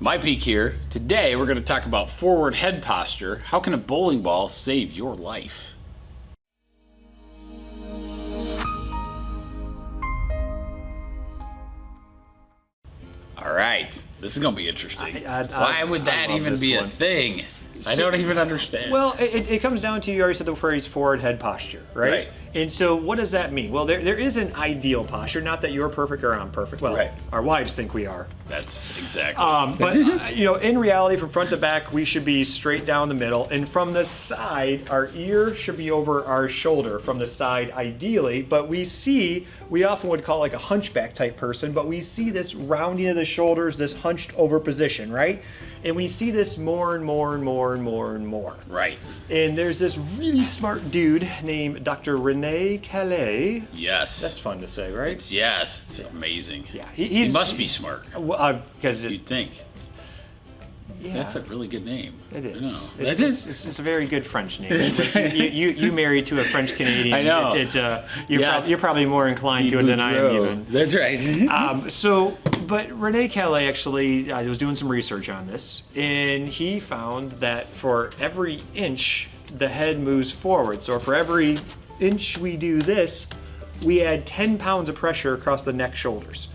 MYePEAK here. Today we're going to talk about forward head posture. How can a bowling ball save your life? All right, this is going to be interesting. Why would that even be a thing? I don't even understand. Well, it comes down to, you already said the phrase forward head posture, right? Right. And so what does that mean? Well, there is an ideal posture, not that you're perfect or I'm perfect. Well, right. Our wives think we are. That's exactly. But in reality, from front to back, we should be straight down the middle. And from the side, our ear should be over our shoulder from the side, ideally. But we often would call like a hunchback type person, but we see this rounding of the shoulders, this hunched over position, right? And we see this more and more and more and more and more. Right. And there's this really smart dude named Dr. Calais. Yes. That's fun to say, right? It's amazing. Yeah, he must be smart. Because you'd think. Yeah. That's a really good name. It is. I know. It's a very good French name. you married to a French Canadian. I know. You're probably more inclined to it than I am even. That's right. But Rene Calais actually was doing some research on this, and he found that for every inch the head moves forward. So for every inch we do this, we add 10 pounds of pressure across the neck, shoulders.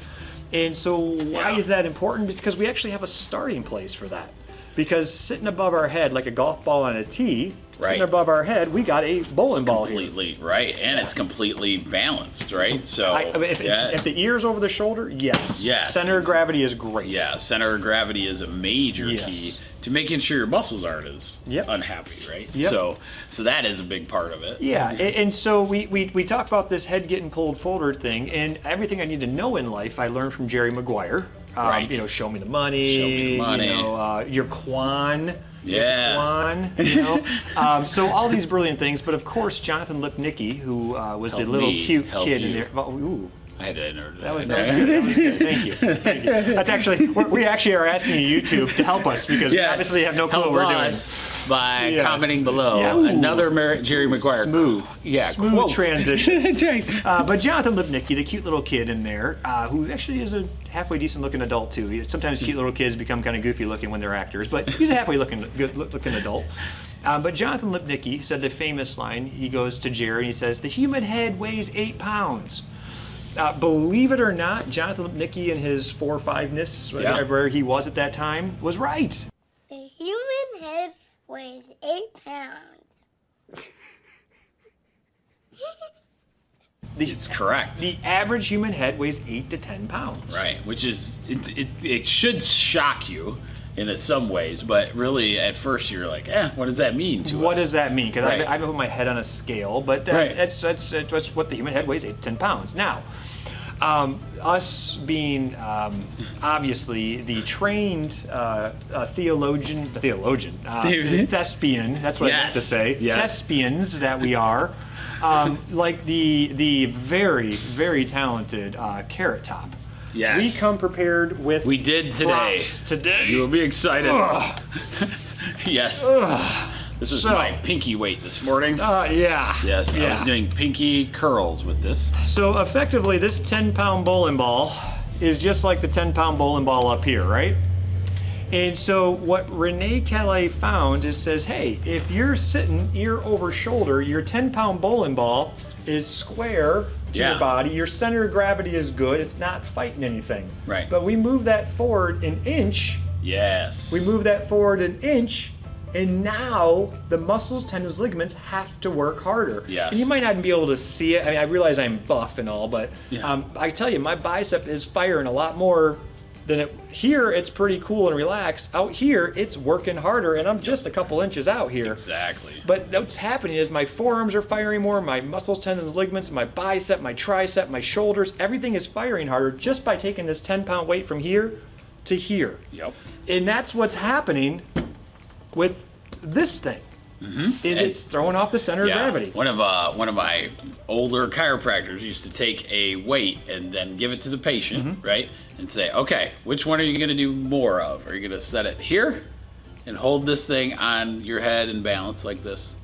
And so why is that important? It's because we actually have a starting place for that. Because sitting above our head like a golf ball on a tee, sitting above our head, we got a bowling ball here. Completely, right? And it's completely balanced, right? So if the ear's over the shoulder, yes. Yes. Center of gravity is great. Yeah, center of gravity is a major key to making sure your muscles aren't as unhappy, right? Yep. So that is a big part of it. Yeah, and so we talk about this head getting pulled forward thing, and everything I need to know in life I learned from Jerry Maguire. Right. Show me the money. Show me the money. Your Quan. Yeah. Quan, so all these brilliant things, but of course Jonathan Lipnicki, who was the little cute kid in there. Ooh. I had to enter that was good. Thank you. That's actually, we actually are asking YouTube to help us because we obviously have no clue what we're doing. By commenting below. Another Jerry Maguire. Smooth. Smooth transition. That's right. But Jonathan Lipnicki, the cute little kid in there, who actually is a halfway decent looking adult too. Sometimes cute little kids become kind of goofy looking when they're actors, but he's a halfway good looking adult. But Jonathan Lipnicki said the famous line. He goes to Jerry and he says, "The human head weighs 8 pounds." Believe it or not, Jonathan Lipnicki in his 4-5-ness, where he was at that time, was right. The human head weighs 8 pounds. It's correct. The average human head weighs 8 to 10 pounds. Right, which is, it should shock you in some ways, but really at first you're like, what does that mean to us? What does that mean? Because I've put my head on a scale, but that's what the human head weighs, 8 to 10 pounds. Now, us being obviously the trained thespian, that's what I meant to say, thespians that we are, like the very, very talented Carrot Top. Yes. We come prepared with We did today. Today. You will be excited. Yes. This is my pinky weight this morning. Yes, I was doing pinky curls with this. So effectively, this 10-pound bowling ball is just like the 10-pound bowling ball up here, right? And so what Rene Calais found is says, hey, if you're sitting ear over shoulder, your 10-pound bowling ball is square to your body. Your center of gravity is good. It's not fighting anything. Right. But we move that forward an inch. Yes. We move that forward an inch. And now the muscles, tendons, ligaments have to work harder. Yes. And you might not be able to see it. I mean, I realize I'm buff and all, but I tell you, my bicep is firing a lot more than it. Here, it's pretty cool and relaxed. Out here, it's working harder, and I'm just a couple inches out here. Exactly. But what's happening is my forearms are firing more, my muscles, tendons, ligaments, my bicep, my tricep, my shoulders, everything is firing harder just by taking this 10-pound weight from here to here. Yep. And that's what's happening with this thing. It's throwing off the center of gravity. One of my older chiropractors used to take a weight and then give it to the patient, right? And say, okay, which one are you gonna do more of? Are you gonna set it here and hold this thing on your head and balance like this?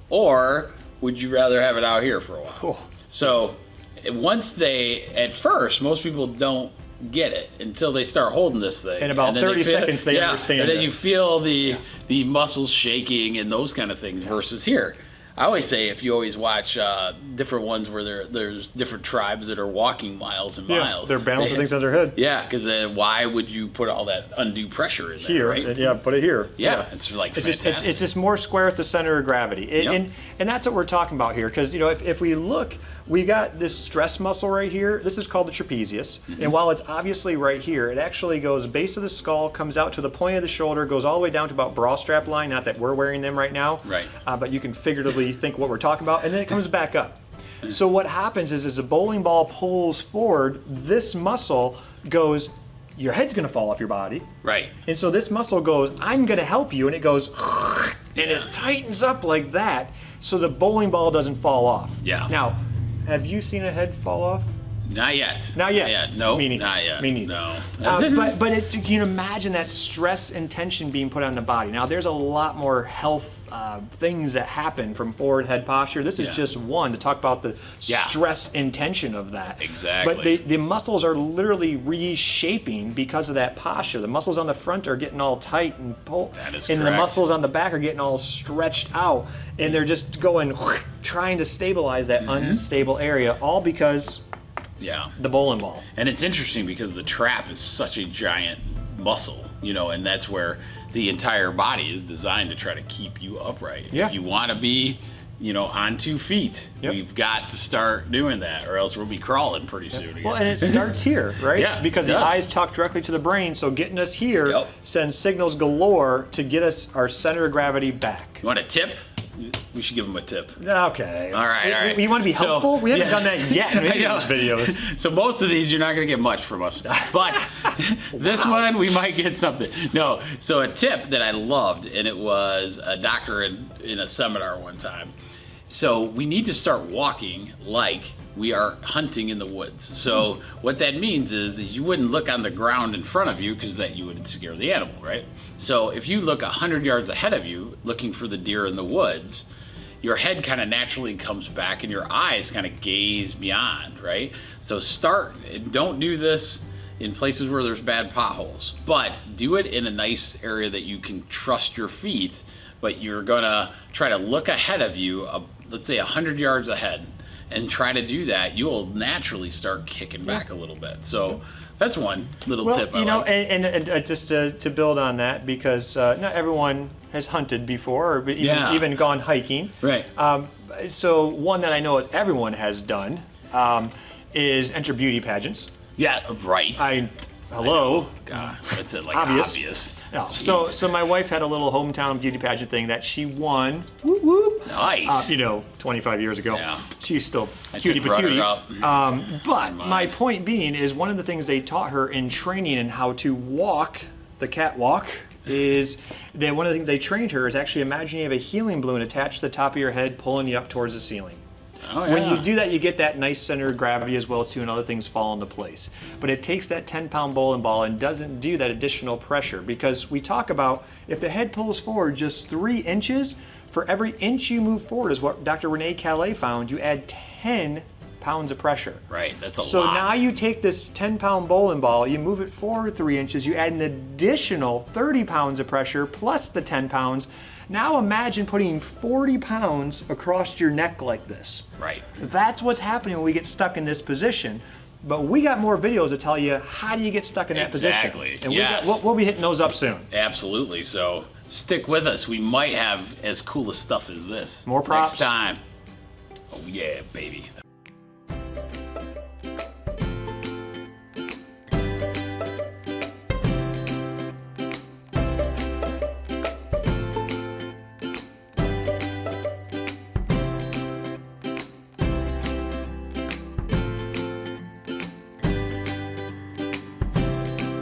Or would you rather have it out here for a while? So at first, most people don't get it until they start holding this thing. In about And then 30 feel, seconds, they understand And then it. you feel the muscles shaking and those kind of things versus here. I always say if you always watch different ones where there's different tribes that are walking miles and miles. They're balancing things on their head. Yeah, because why would you put all that undue pressure in there, Here, right? and put it here. Yeah, it's like It's fantastic. just just more square at the center of gravity, and that's what we're talking about here. Because if we look, we got this stress muscle right here. This is called the trapezius, and while it's obviously right here, it actually goes base of the skull, comes out to the point of the shoulder, goes all the way down to about bra strap line. Not that we're wearing them right now, Right. But you can figuratively think what we're talking about, and then it comes back up. So what happens is, as a bowling ball pulls forward, this muscle goes. Your head's going to fall off your body. Right. And so this muscle goes, I'm going to help you, and it goes, and it tightens up like that, so the bowling ball doesn't fall off. Yeah. Now, have you seen a head fall off? Not yet. Not yet. Not yet. No. Me neither. Not yet. Me neither. No. But you can imagine that stress and tension being put on the body. Now, there's a lot more health things that happen from forward head posture. This is just one to talk about the stress and tension of that. Exactly. But the muscles are literally reshaping because of that posture. The muscles on the front are getting all tight and pulled, That is and the correct. muscles on the back are getting all stretched out, and they're just going, trying to stabilize that unstable area, all because Yeah. the bowling ball. And it's interesting because the trap is such a giant muscle, and that's where the entire body is designed to try to keep you upright. Yeah. If you want to be, on 2 feet, we've got to start doing that, or else we'll be crawling pretty soon again. Well, and it starts here, right? Yeah, Because it the does. eyes talk directly to the brain, so getting us here Yep. sends signals galore to get us our center of gravity back. You want a tip? We should give them a tip. Okay. All right. We want to be So, helpful? We haven't yeah. done that yet in I any know. of these videos. So most of these you're not going to get much from us, but this one we might get something. No, so a tip that I loved, and it was a doctor in a seminar one time. So we need to start walking like we are hunting in the woods. So what that means is you wouldn't look on the ground in front of you because that you would scare the animal, right? So if you look 100 yards ahead of you looking for the deer in the woods, your head kind of naturally comes back and your eyes kind of gaze beyond, right? So don't do this in places where there's bad potholes, but do it in a nice area that you can trust your feet, but you're gonna try to look ahead of you, let's say 100 yards ahead, and try to do that. You'll naturally start kicking back a little bit. So that's one little tip I like. And just to build on that, because not everyone has hunted before, or even gone hiking. Right. So one that I know everyone has done is enter beauty pageants. Yeah, right. Hello. God, that's it, like Obvious. No. So my wife had a little hometown beauty pageant thing that she won. Whoop whoop. Nice. 25 years ago. Yeah. She's still I cutie took patootie. up. But my point being is one of the things they taught her in training and how to walk the catwalk is that one of the things they trained her is actually imagine you have a helium balloon attached to the top of your head pulling you up towards the ceiling. Oh, yeah. When you do that, you get that nice center of gravity as well too, and other things fall into place. But it takes that 10-pound bowling ball and doesn't do that additional pressure, because we talk about if the head pulls forward just 3 inches, for every inch you move forward is what Dr. Renee Calais found, you add 10 pounds of pressure. Right, that's a lot. So now you take this 10-pound bowling ball, you move it forward 3 inches, you add an additional 30 pounds of pressure plus the 10 pounds. Now imagine putting 40 pounds across your neck like this. Right. That's what's happening when we get stuck in this position. But we got more videos to tell you how do you get stuck in that Exactly. position. And Yes. we'll be hitting those up soon. Absolutely. So stick with us. We might have as cool a stuff as this. More props. next time. Oh yeah, baby.